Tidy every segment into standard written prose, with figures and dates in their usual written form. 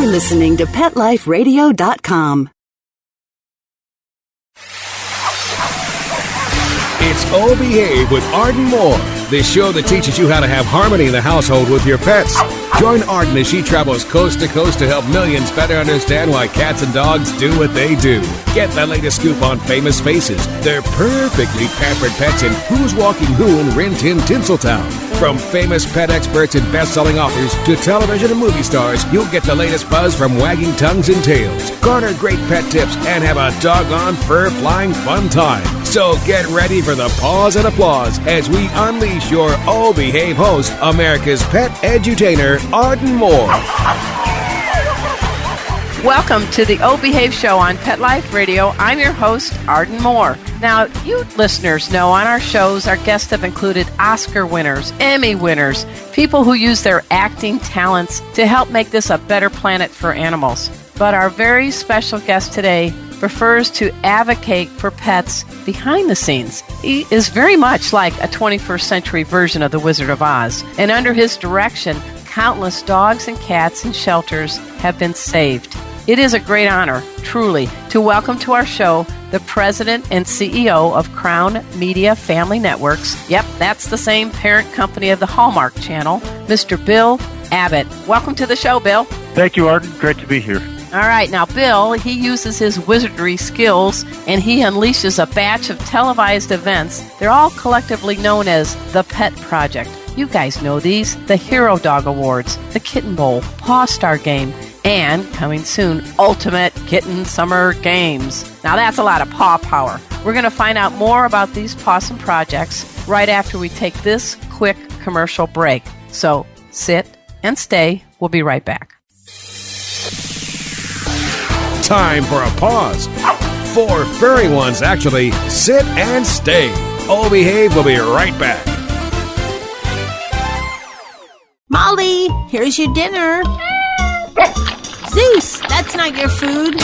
You're listening to PetLifeRadio.com. It's Oh Behave with Arden Moore, the show that teaches you how to have harmony in the household with your pets. Join Arden as she travels coast to coast to help millions better understand why cats and dogs do what they do. Get the latest scoop on famous faces, their perfectly pampered pets, and who's walking who in Rin Tin Tinseltown. From famous pet experts and best-selling authors to television and movie stars, you'll get the latest buzz from wagging tongues and tails. Garner great pet tips and have a doggone fur-flying fun time. So get ready for the pause and applause as we unleash your Oh Behave host, America's pet edutainer, Arden Moore. Welcome to the Oh Behave Show on Pet Life Radio. I'm your host, Arden Moore. Now, you listeners know on our shows, our guests have included Oscar winners, Emmy winners, people who use their acting talents to help make this a better planet for animals. But our very special guest today prefers to advocate for pets behind the scenes. He is very much like a 21st century version of the Wizard of Oz. And under his direction, countless dogs and cats in shelters have been saved. It is a great honor, truly, to welcome to our show the president and CEO of Crown Media Family Networks. Yep, that's the same parent company of the Hallmark Channel, Mr. Bill Abbott. Welcome to the show, Bill. Thank you, Arden. Great to be here. All right, now Bill, he uses his wizardry skills and he unleashes a batch of televised events. They're all collectively known as the Pet Project. You guys know these, the Hero Dog Awards, the Kitten Bowl, Paw Star Game, and, coming soon, Ultimate Kitten Summer Games. Now that's a lot of paw power. We're going to find out more about these pawsome projects right after we take this quick commercial break. So sit and stay. We'll be right back. Time for a pause. 4 furry ones, actually. Sit and stay. Oh Behave will be right back. Molly, here's your dinner. Zeus, that's not your food.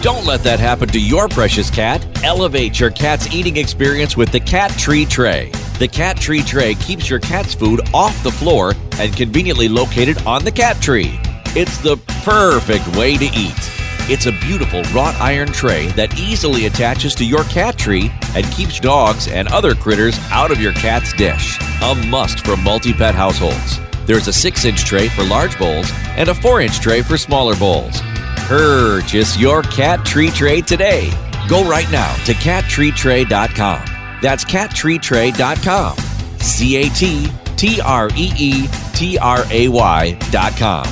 Don't let that happen to your precious cat. Elevate your cat's eating experience with the Cat Tree Tray. The Cat Tree Tray keeps your cat's food off the floor and conveniently located on the cat tree. It's the perfect way to eat. It's a beautiful wrought iron tray that easily attaches to your cat tree and keeps dogs and other critters out of your cat's dish. A must for multi-pet households. There's a 6-inch tray for large bowls and a 4-inch tray for smaller bowls. Purchase your Cat Tree Tray today. Go right now to cattreetray.com. That's cattreetray.com. CATTREETRAY.com.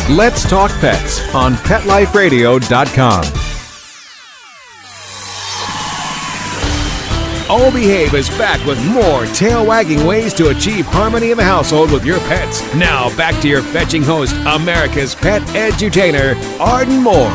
Let's Talk Pets on PetLifeRadio.com. Oh Behave is back with more tail-wagging ways to achieve harmony in the household with your pets. Now back to your fetching host, America's pet edutainer, Arden Moore.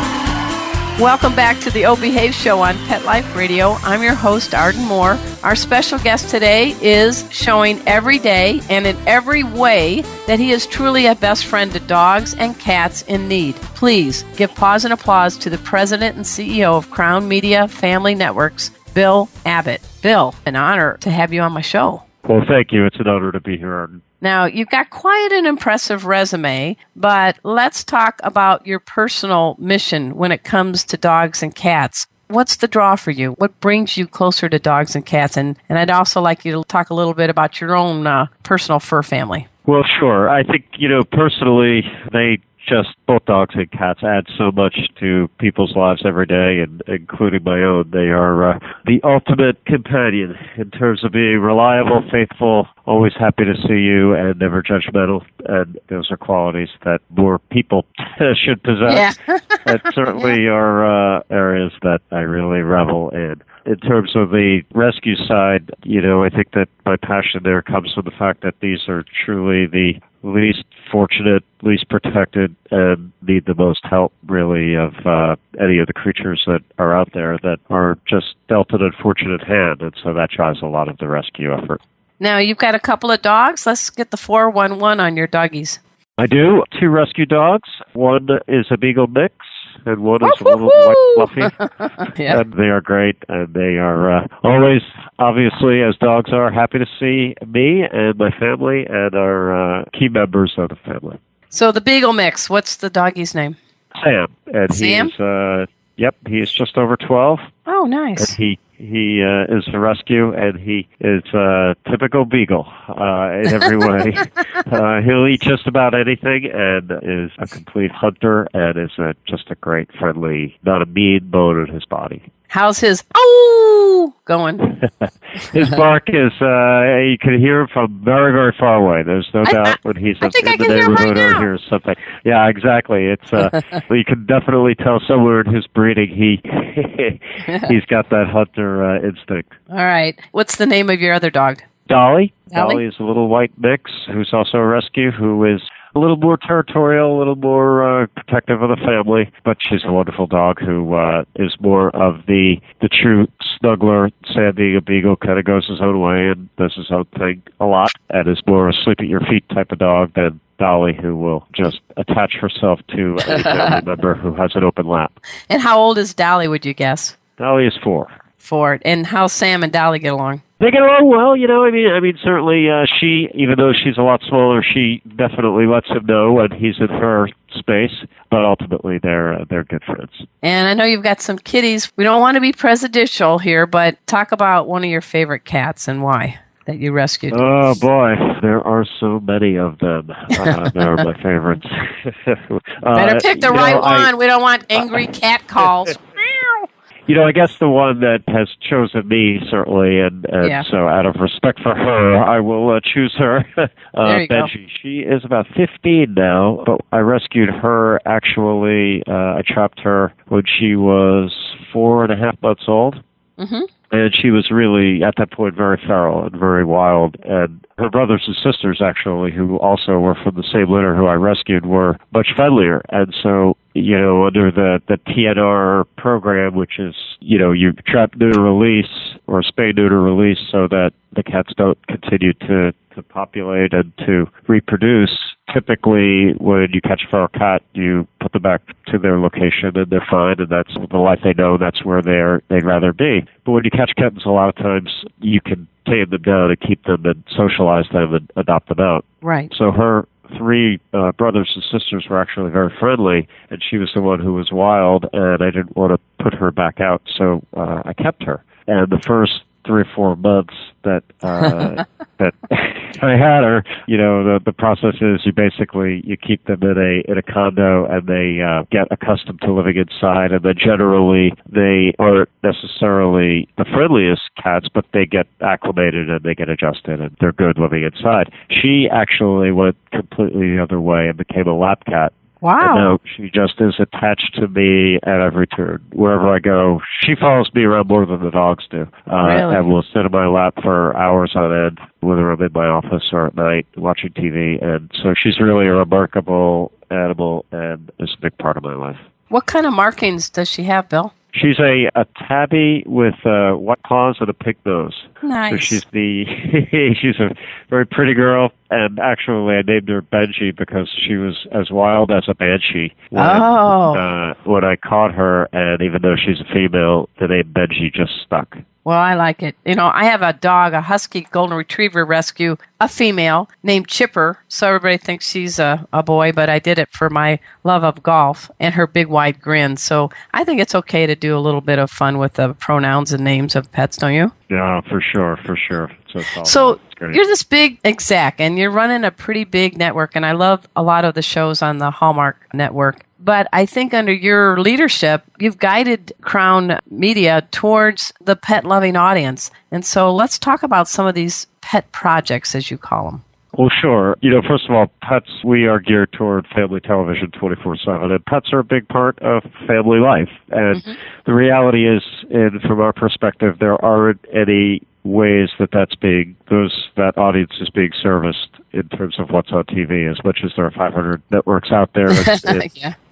Welcome back to the Oh Behave Show on Pet Life Radio. I'm your host, Arden Moore. Our special guest today is showing every day and in every way that he is truly a best friend to dogs and cats in need. Please give pause and applause to the president and CEO of Crown Media Family Networks, Bill Abbott. Bill, an honor to have you on my show. Well, thank you. It's an honor to be here, Arden. Now, you've got quite an impressive resume, but let's talk about your personal mission when it comes to dogs and cats. What's the draw for you? What brings you closer to dogs and cats? And I'd also like you to talk a little bit about your own personal fur family. Well, sure. I think, personally, both dogs and cats add so much to people's lives every day, and including my own. They are the ultimate companion in terms of being reliable, faithful, always happy to see you, and never judgmental. And those are qualities that more people should possess. Yeah. And certainly are areas that I really revel in. In terms of the rescue side, I think that my passion there comes from the fact that these are truly the least fortunate, least protected, and need the most help, really, of any of the creatures that are out there that are just dealt an unfortunate hand. And so that drives a lot of the rescue effort. Now, you've got a couple of dogs. Let's get the 411 on your doggies. I do. 2 rescue dogs. One is a Beagle mix, and one is a little white fluffy. Yeah. And they are great, and they are always, obviously, as dogs are, happy to see me and my family and our key members of the family. So the Beagle mix, what's the doggy's name? Sam. And Sam? He is just over 12. Oh, nice. And he is a rescue, and he is a typical beagle in every way. He'll eat just about anything, and is a complete hunter, and is just a great, friendly, not a mean bone in his body. How's his "oh" going? His bark is, you can hear him from very, very far away. There's no doubt when he's in the neighborhood or hears something. Yeah, exactly. It's you can definitely tell somewhere in his breeding he's got that hunter instinct. All right. What's the name of your other dog? Dolly. Dolly is a little white mix who's also a rescue, who is a little more territorial, a little more protective of the family, but she's a wonderful dog who is more of the true snuggler. Sam, being a beagle, kind of goes his own way and does his own thing a lot, and is more a sleep-at-your-feet type of dog than Dolly, who will just attach herself to a family member who has an open lap. And how old is Dolly, would you guess? Dolly is 4. 4. And how Sam and Dolly get along? They get along well, I mean, certainly she, even though she's a lot smaller, she definitely lets him know when he's in her space. But ultimately, they're good friends. And I know you've got some kitties. We don't want to be prejudicial here, but talk about one of your favorite cats and why that you rescued. Oh boy, there are so many of them. They're my favorites. Better pick the right one. We don't want angry cat calls. I guess the one that has chosen me, certainly, and so out of respect for her, I will choose her. There you Benji. go. She is about 15 now, but I rescued her, actually, I trapped her when she was 4.5 months old. Mm-hmm. And she was really, at that point, very feral and very wild. And her brothers and sisters, actually, who also were from the same litter who I rescued, were much friendlier. And so, under the TNR program, which is, you trap, neuter, release, or spay, neuter, release, so that the cats don't continue to populate and to reproduce. Typically, when you catch a feral cat, you put them back to their location and they're fine, and that's the life they know, that's where they'd rather be. But when you catch kittens, a lot of times you can tame them down and keep them and socialize them and adopt them out. Right. So her 3 brothers and sisters were actually very friendly, and she was the one who was wild, and I didn't want to put her back out, so I kept her. And the first 3 or 4 months that that I had her, the process is you keep them in a condo, and they get accustomed to living inside, and then generally they aren't necessarily the friendliest cats, but they get acclimated and they get adjusted, and they're good living inside. She actually went completely the other way and became a lap cat. Wow. And now she just is attached to me at every turn. Wherever I go, she follows me around more than the dogs do. Really? And will sit in my lap for hours on end, whether I'm in my office or at night watching TV. And so she's really a remarkable animal and is a big part of my life. What kind of markings does she have, Bill? She's a tabby with white paws and a pink nose. Nice. So she's she's a very pretty girl, and actually I named her Benji because she was as wild as a banshee when I caught her, and even though she's a female, the name Benji just stuck. Well, I like it. I have a dog, a husky golden retriever rescue, a female named Chipper. So everybody thinks she's a boy, but I did it for my love of golf and her big wide grin. So I think it's okay to do a little bit of fun with the pronouns and names of pets, don't you? Yeah, for sure. So you're this big exec, and you're running a pretty big network, and I love a lot of the shows on the Hallmark network. But I think under your leadership, you've guided Crown Media towards the pet-loving audience. And so let's talk about some of these pet projects, as you call them. Well, sure. First of all, pets, we are geared toward family television 24/7, and pets are a big part of family life. And the reality is, from our perspective, there aren't any ways that audience is being serviced in terms of what's on TV. As much as there are 500 networks out there,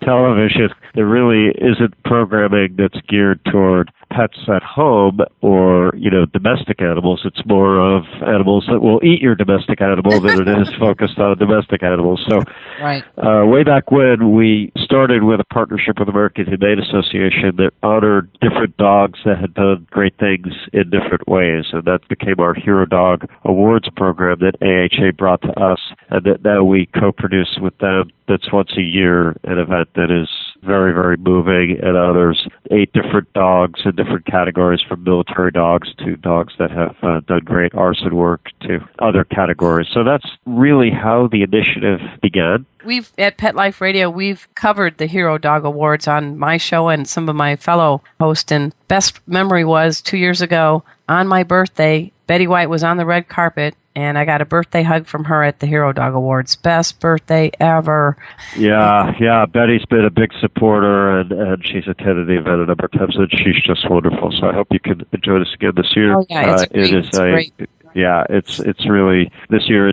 television, there really isn't programming that's geared toward pets at home or, domestic animals. It's more of animals that will eat your domestic animal than it is focused on domestic animals. So Right. Way back when, we started with a partnership with the American Humane Association that honored different dogs that had done great things in different ways, and that became our Hero Dog Awards program that AHA brought to us, and that now we co-produce with them. That's once a year, an event that is very, very moving, and honors 8 different dogs in different categories, from military dogs to dogs that have done great arson work to other categories. So that's really how the initiative began. We've, at Pet Life Radio, we've covered the Hero Dog Awards on my show and some of my fellow hosts, and best memory was 2 years ago on my birthday. Betty White was on the red carpet, and I got a birthday hug from her at the Hero Dog Awards. Best birthday ever. Yeah. Betty's been a big supporter, and she's attended the event a number of times, and she's just wonderful. So I hope you can join us again this year. Oh, yeah, it's great. Yeah, it's really, this year,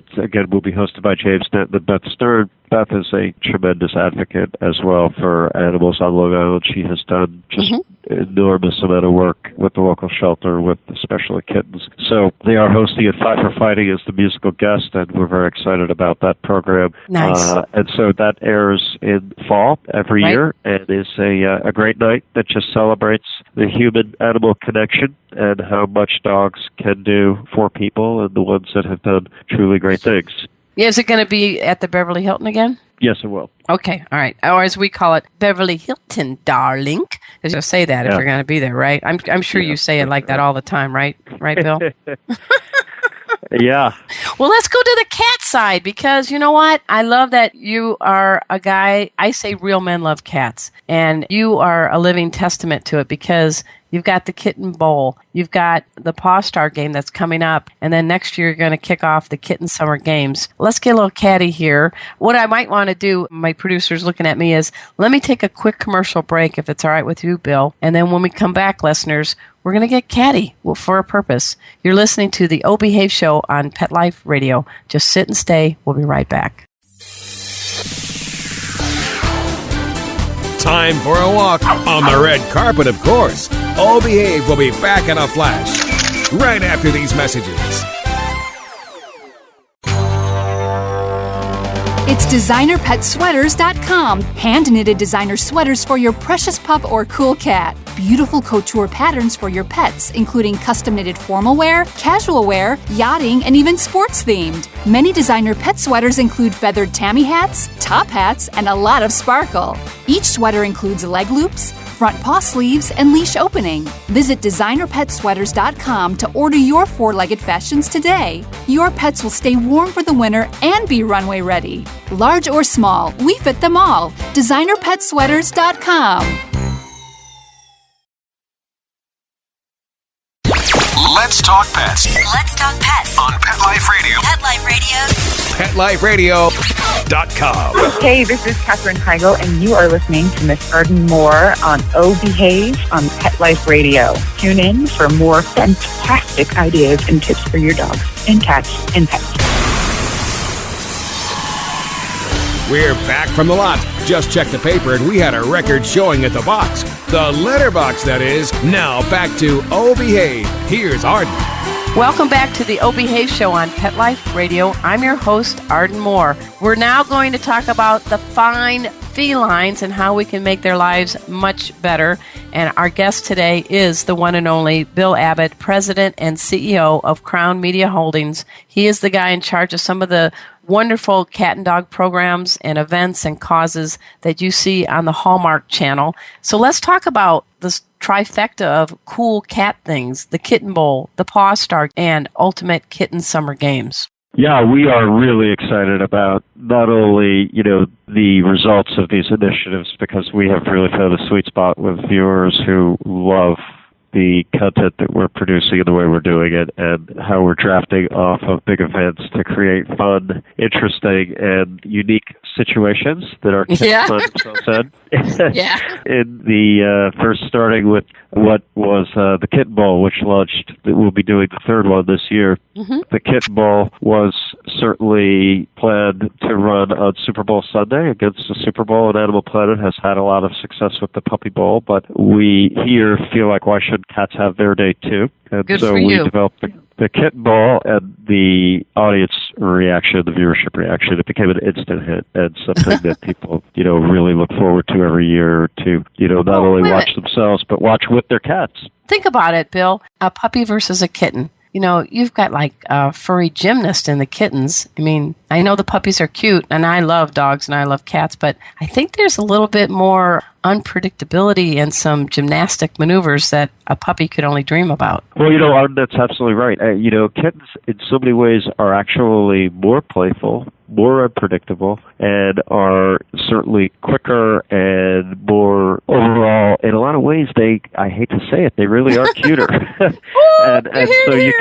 will be hosted by James Denton and Beth Stern. Beth is a tremendous advocate as well for animals on Long Island. She has done just enormous amount of work with the local shelter, with especially kittens. So they are hosting it. Fight for Fighting as the musical guest, and we're very excited about that program. Nice. And so that airs in fall every year, and is a great night that just celebrates the human-animal connection and how much dogs can do for people, and the ones that have done truly great things. Yeah, is it going to be at the Beverly Hilton again? Yes, it will. Okay, all right. Or as we call it, Beverly Hilton, darling. Because you'll say that if you're going to be there, right? I'm sure you say it like that all the time, right? Right, Bill? Yeah. Well, let's go to the cat side, because you know what? I love that you are a guy. I say real men love cats, and you are a living testament to it, because you've got the Kitten Bowl, you've got the Paw Star Game that's coming up, and then next year you're going to kick off the Kitten Summer Games. Let's get a little catty here. What I might want to do, my producer's looking at me, is let me take a quick commercial break, if it's all right with you, Bill, and then when we come back, listeners, we're going to get catty for a purpose. You're listening to the O Behave Show on Pet Life Radio. Just sit and stay. We'll be right back. Time for a walk on the red carpet, of course. O Behave will be back in a flash right after these messages. It's DesignerPetSweaters.com. Hand-knitted designer sweaters for your precious pup or cool cat. Beautiful couture patterns for your pets, including custom-knitted formal wear, casual wear, yachting, and even sports-themed. Many designer pet sweaters include feathered tammy hats, top hats, and a lot of sparkle. Each sweater includes leg loops, front paw sleeves, and leash opening. Visit DesignerPetSweaters.com to order your four-legged fashions today. Your pets will stay warm for the winter and be runway ready. Large or small, we fit them all. DesignerPetSweaters.com. Let's talk pets. Let's talk pets On Pet Life Radio. Pet Life Radio. PetLifeRadio.com. Hey, this is Katherine Heigl, and you are listening to Miss Arden Moore on O Behave on Pet Life Radio. Tune in for more fantastic ideas and tips for your dogs and cats and pets. We're back from the lot. Just checked the paper and we had a record showing at the box. The letterbox, that is. Now back to O Behave. Here's Arden. Welcome back to the O Behave Show on Pet Life Radio. I'm your host, Arden Moore. We're now going to talk about the fine felines and how we can make their lives much better. And our guest today is the one and only Bill Abbott, President and CEO of Crown Media Holdings. He is the guy in charge of some of the wonderful cat and dog programs and events and causes that you see on the Hallmark Channel. So let's talk about this trifecta of cool cat things, the Kitten Bowl, the Paw Star, and Ultimate Kitten Summer Games. Yeah, we are really excited about not only, the results of these initiatives, because we have really found a sweet spot with viewers who love the content that we're producing and the way we're doing it, and how we're drafting off of big events to create fun, interesting, and unique situations that our kids find themselves in. Yeah. In the first, starting with what was the Kitten Bowl, which launched, we'll be doing the third one this year. Mm-hmm. The Kitten Bowl was certainly plan to run on Super Bowl Sunday against the Super Bowl, and Animal Planet has had a lot of success with the Puppy Bowl, but we here feel like why shouldn't cats have their day too? And Good so for we you. developed the Kitten Bowl, and the audience reaction, the viewership reaction, it became an instant hit and something that people, really look forward to every year to, not only watch themselves, but watch with their cats. Think about it, Bill. A puppy versus a kitten. You've got like a furry gymnast in the kittens. I mean, I know the puppies are cute, and I love dogs and I love cats, but I think there's a little bit more unpredictability and some gymnastic maneuvers that a puppy could only dream about. Well, Arden, that's absolutely right. Kittens in so many ways are actually more playful, more unpredictable, and are certainly quicker and more overall. In a lot of ways, I hate to say it, they really are cuter. and so you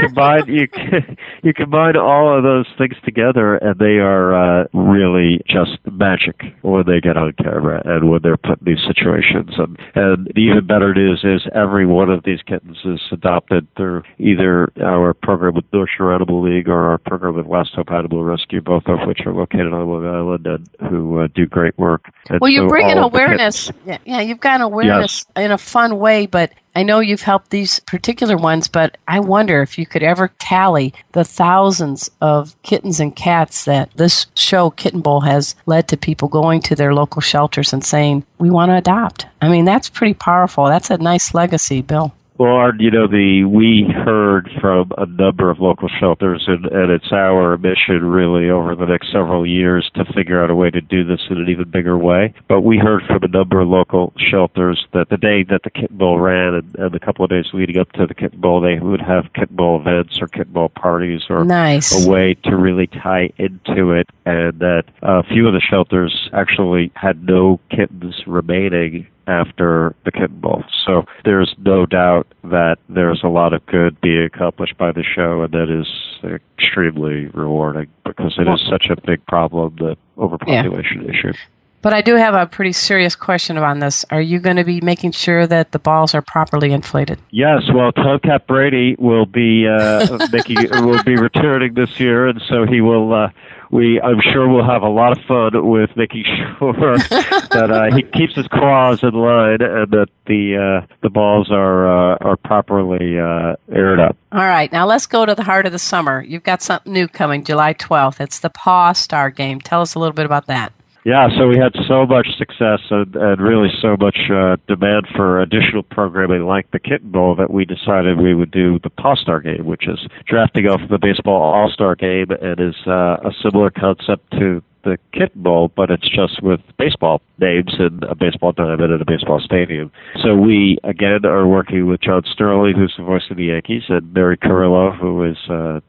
combine all of those things together, and they are really just magic when they get on camera and when they're put in these situations. And the even better news is every one of these kittens is adopted through either our program with North Shore Animal League or our program with Last Hope Animal Rescue, both of which are located on Long Island and who do great work. And well, you so bring in all of the awareness. Yeah, you've got awareness in a fun way, but I know you've helped these particular ones, but I wonder if you could ever tally the thousands of kittens and cats that this show, Kitten Bowl, has led to people going to their local shelters and saying, we want to adopt. I mean, that's pretty powerful. That's a nice legacy, Bill. Well, we heard from a number of local shelters, and it's our mission really over the next several years to figure out a way to do this in an even bigger way. But we heard from a number of local shelters that the day that the Kitten Bowl ran and the couple of days leading up to the Kitten Bowl, they would have Kitten Bowl events or Kitten Bowl parties or nice. A way to really tie into it, and that a few of the shelters actually had no kittens remaining after the Kitten Bowl. So there's no doubt that there's a lot of good being accomplished by the show, and that is extremely rewarding because it is such a big problem, the overpopulation issue. But I do have a pretty serious question on this. Are you going to be making sure that the balls are properly inflated? Yes. Well, Tomcat Brady will be returning this year, and so he will. I'm sure we'll have a lot of fun with making sure that he keeps his claws in line and that the balls are properly aired up. All right, now let's go to the heart of the summer. You've got something new coming, July 12th. It's the Paw Star Game. Tell us a little bit about that. Yeah, so we had so much success and really so much demand for additional programming like the Kitten Bowl that we decided we would do the Paw Star Game, which is drafting off the Baseball All-Star Game and is a similar concept to the Kitten Bowl, but it's just with baseball names and a baseball diamond and a baseball stadium. So we, again, are working with John Sterling, who's the voice of the Yankees, and Mary Carrillo, who is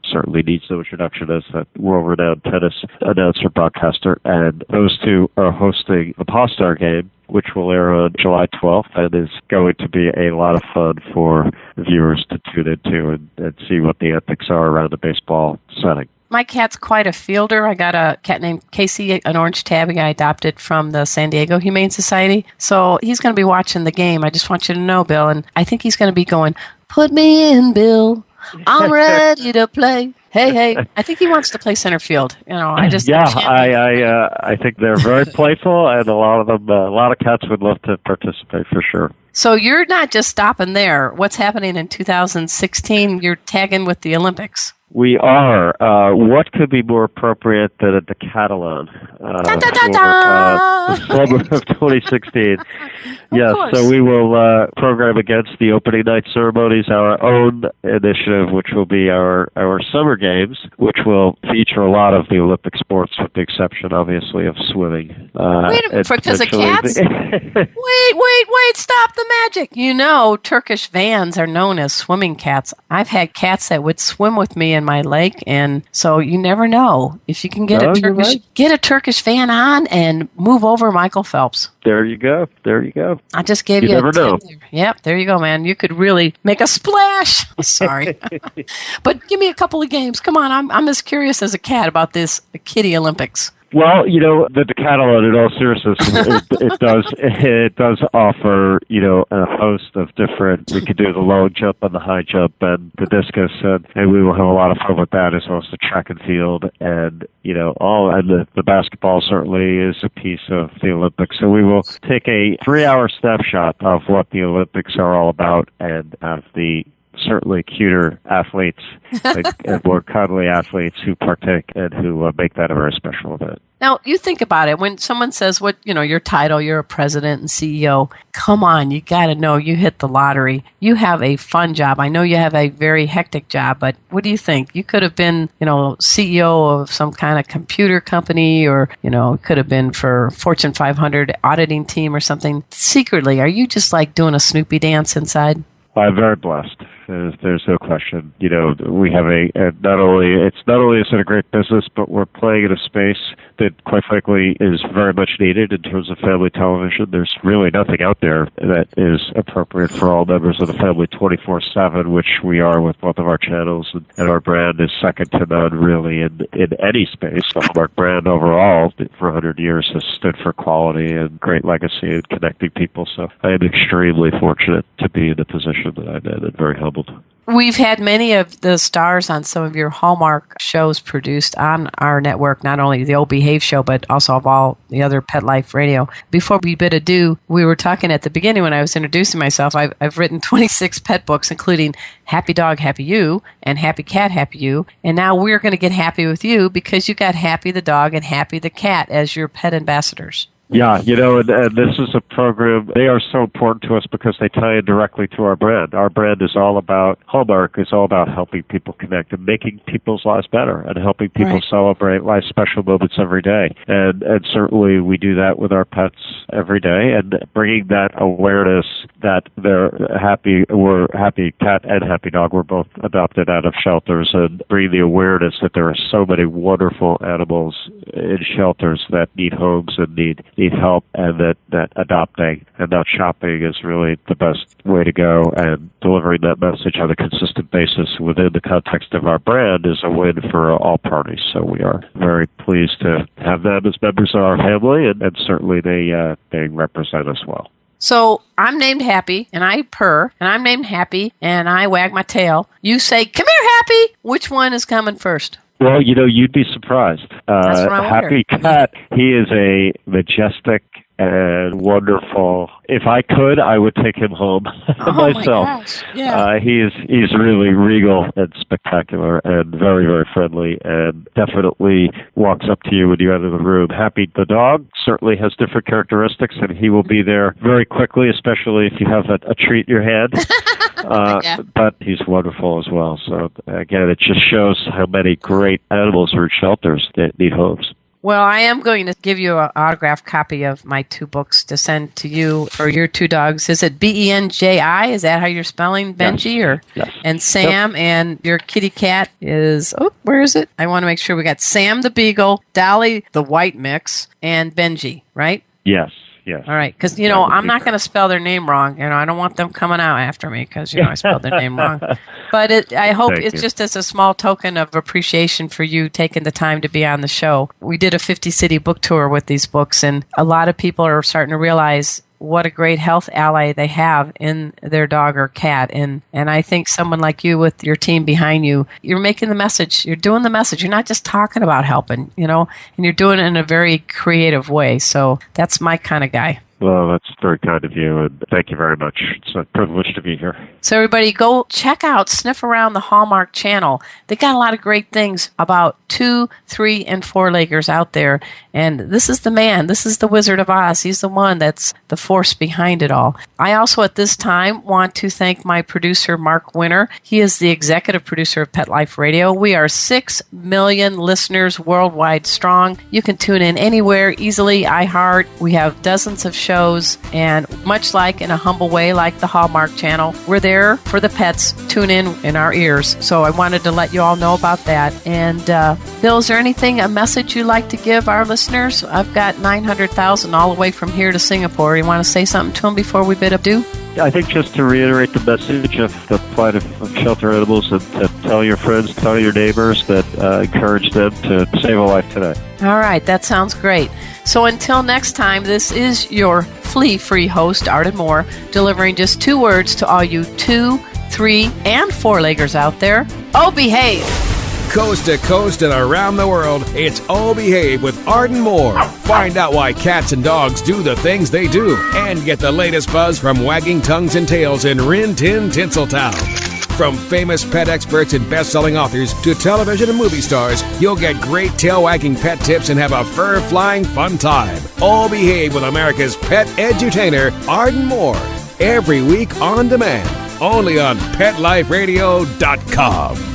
certainly needs no introduction as a world-renowned tennis announcer, broadcaster, and those two are hosting the Paw Star Game, which will air on July 12th, and is going to be a lot of fun for viewers to tune into and see what the ethics are around a baseball setting. My cat's quite a fielder. I got a cat named Casey, an orange tabby I adopted from the San Diego Humane Society. So he's going to be watching the game. I just want you to know, Bill, and I think he's going to be going, put me in, Bill. I'm ready to play. Hey. I think he wants to play center field. I think they're very playful, and a lot of cats would love to participate for sure. So you're not just stopping there. What's happening in 2016? You're tagging with the Olympics. We are. What could be more appropriate than a decathlon for the summer of 2016? Yes, so we will program against the opening night ceremonies, our own initiative, which will be our Summer Games, which will feature a lot of the Olympic sports, with the exception, obviously, of swimming. Wait a minute, because of cats? Wait, stop the magic. Turkish vans are known as swimming cats. I've had cats that would swim with me in my lake, and so you never know. If you can get a Turkish van on and move over Michael Phelps. There you go. I just gave you a tip there. Yep, there you go, man. You could really make a splash. Sorry. But give me a couple of games. Come on, I'm as curious as a cat about this Kitty Olympics. Well, the decathlon, in all seriousness, it does offer, a host of different. We could do the long jump and the high jump and the discus, and we will have a lot of fun with that, as well as the track and field, and the basketball certainly is a piece of the Olympics. So we will take a 3-hour snapshot of what the Olympics are all about, and have the certainly cuter athletes and more cuddly athletes who partake and who make that a very special event. Now, you think about it. When someone says, your title, you're a president and CEO, come on, you got to know you hit the lottery. You have a fun job. I know you have a very hectic job, but what do you think? You could have been, CEO of some kind of computer company, or, could have been for Fortune 500 auditing team or something. Secretly, are you just like doing a Snoopy dance inside? I'm very blessed. There's no question. We have not only is it a great business, but we're playing in a space that, quite frankly, is very much needed in terms of family television. There's really nothing out there that is appropriate for all members of the family 24/7, which we are with both of our channels, and our brand is second to none, really, in any space. The Hallmark brand overall, for 100 years, has stood for quality and great legacy and connecting people. So I am extremely fortunate to be in the position that I'm in, and very humbled. We've had many of the stars on some of your Hallmark shows produced on our network, not only the Oh Behave show, but also of all the other Pet Life Radio. Before we bid adieu, we were talking at the beginning when I was introducing myself. I've written 26 pet books, including Happy Dog, Happy You, and Happy Cat, Happy You. And now we're going to get happy with you because you got Happy the Dog and Happy the Cat as your pet ambassadors. Yeah, and this is a program, they are so important to us because they tie in directly to our brand. Our brand is all about, Hallmark is all about helping people connect and making people's lives better and helping people celebrate life's special moments every day. And certainly we do that with our pets every day, and bringing that awareness that we're Happy Cat and Happy Dog were both adopted out of shelters, and bringing the awareness that there are so many wonderful animals in shelters that need homes and need help, and that adopting and not shopping is really the best way to go, and delivering that message on a consistent basis within the context of our brand is a win for all parties. So we are very pleased to have them as members of our family, and certainly they represent us well. So I'm named Happy, and I purr, and I'm named Happy, and I wag my tail. You say, "Come here, Happy." Which one is coming first? Well, you'd be surprised. That's what I wonder. Happy Cat, he is a majestic and wonderful. If I could, I would take him home myself. My gosh. Yeah. He's really regal and spectacular and very, very friendly, and definitely walks up to you when you enter the room. Happy the dog certainly has different characteristics, and he will be there very quickly, especially if you have a treat in your hand. But he's wonderful as well. So again, it just shows how many great animals are in shelters that need homes. Well, I am going to give you an autographed copy of my 2 books to send to you for your 2 dogs. Is it Benji? Is that how you're spelling Benji? Yes. Yes. And Sam, and your kitty cat is, where is it? I want to make sure we got Sam the Beagle, Dolly the White Mix, and Benji, right? Yes. Yes. All right, because, I'm not going to spell their name wrong. I don't want them coming out after me because, I spelled their name wrong. But I hope it's just as a small token of appreciation for you taking the time to be on the show. We did a 50-city book tour with these books, and a lot of people are starting to realize what a great health ally they have in their dog or cat. And I think someone like you with your team behind you, you're making the message. You're doing the message. You're not just talking about helping, and you're doing it in a very creative way. So that's my kind of guy. Well, that's very kind of you, and thank you very much. It's a privilege to be here. So everybody, go sniff around the Hallmark Channel. They got a lot of great things about 2, 3, and 4-leggers out there. And this is the man. This is the Wizard of Oz. He's the one that's the force behind it all. I also, at this time, want to thank my producer, Mark Winter. He is the executive producer of Pet Life Radio. We are 6 million listeners worldwide strong. You can tune in anywhere easily. iHeart. We have dozens of shows, and much like in a humble way, like the Hallmark Channel, we're there for the pets. Tune in our ears. So I wanted to let you all know about that. And Bill, is there a message you'd like to give our listeners? I've got 900,000 all the way from here to Singapore. You want to say something to them before we bid adieu? I think just to reiterate the message of the plight of shelter animals, and to tell your friends, tell your neighbors, that encourage them to save a life today. All right, that sounds great. So until next time, this is your flea-free host, Arden Moore, delivering just 2 words to all you 2, 3, and 4-leggers out there. Oh, behave! Coast to coast and around the world, it's Oh Behave with Arden Moore. Find out why cats and dogs do the things they do, and get the latest buzz from wagging tongues and tails in Rin Tin Tinseltown. From famous pet experts and best-selling authors to television and movie stars, you'll get great tail-wagging pet tips and have a fur-flying fun time. Oh Behave with America's pet edutainer, Arden Moore. Every week on demand, only on PetLifeRadio.com.